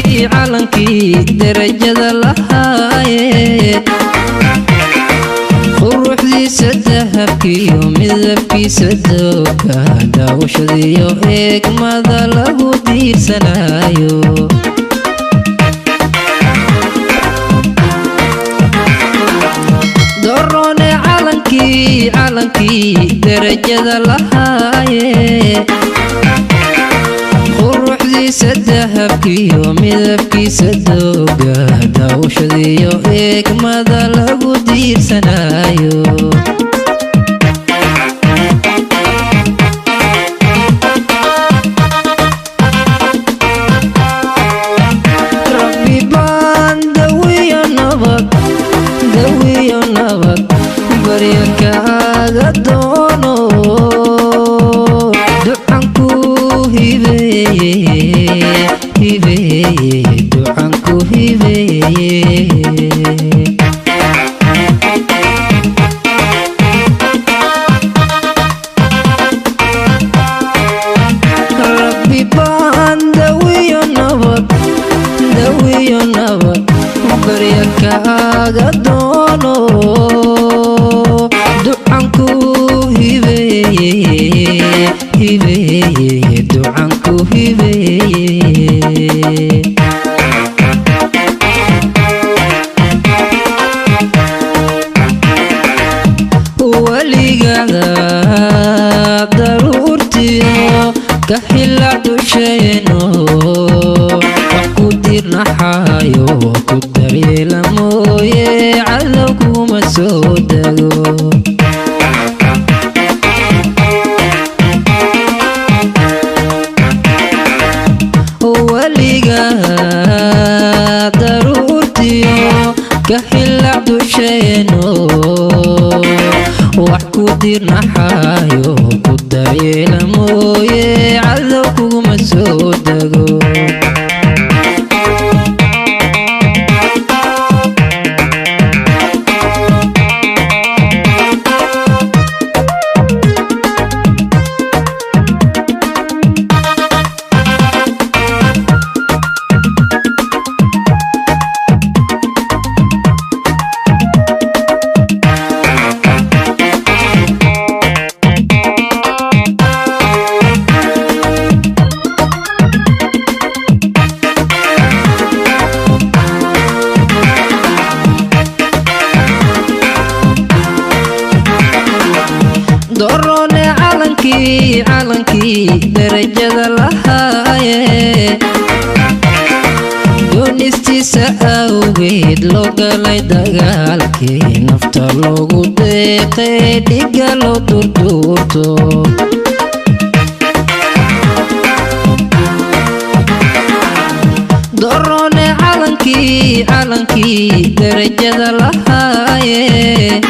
calankii darajada lahaayee quruxdiisa dahabkiiyo midabkiisa doogga daawashadiyo eegmada lagu diirsanaayo dorone calankii darajada lahaayee quruxdiisa dahabkiiyo midabkiisa doogga daawashadiyo eegmada lagu diirsanaayo rabbi baan dawiyo nabad barya kaaga doono ducan ku hibeeye ducan ku hibeeye rabbi baan dawiyo nabad barya kaaga doono ducan ku hibeeye ducan ku hibeeye weligaada daruurtiyo ka xila dusheeno wax ku dirnaxayo ku daryeela mooye cadow kuma soo dago weligaa daruurtiyo ka xila dusheeno wax ku dirnaxayo ku daryeela mooye cadow kuma soo dago dorone calankii darajada lahaayee doonistiisa awgeed loo galay dagaalkii nafta loogu deeqay dhiga loo durduurto dorone calankii darajada lahaayee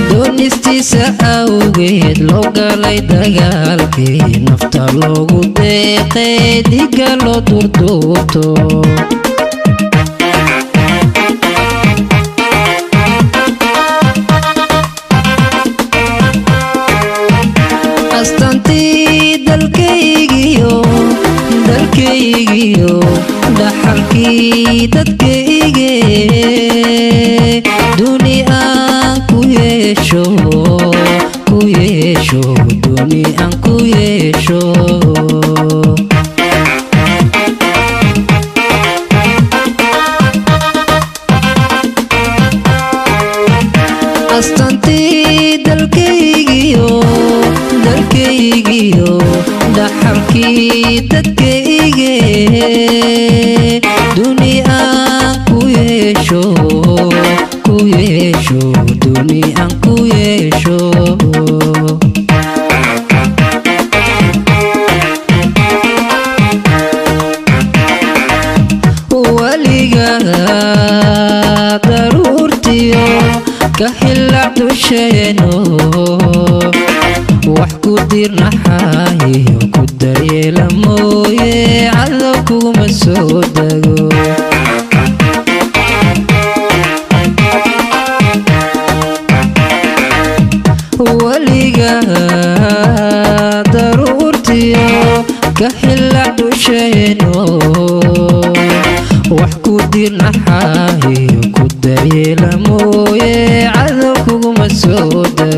doonistiisa awgeed loo galay dagaalkii nafta loogu deeqay dhiga loo durduurto astaantii dalkaygiyo dhaxalkii dadkayge duni aan ku yeesho duni aan ku yeesho astaantii dalkaygiyo dhaxalkii dadkayge duni aan ku yeesho duni aan ku yeesho weligaa daruurtiyo ka xila dusheeno wax ku dirnaxayo ku daryeela mooye cadow kuma soo dago weligaa daruurtiyo ka xila dusheeno ديرنا حاهي كدري لمويه عذوكم السودة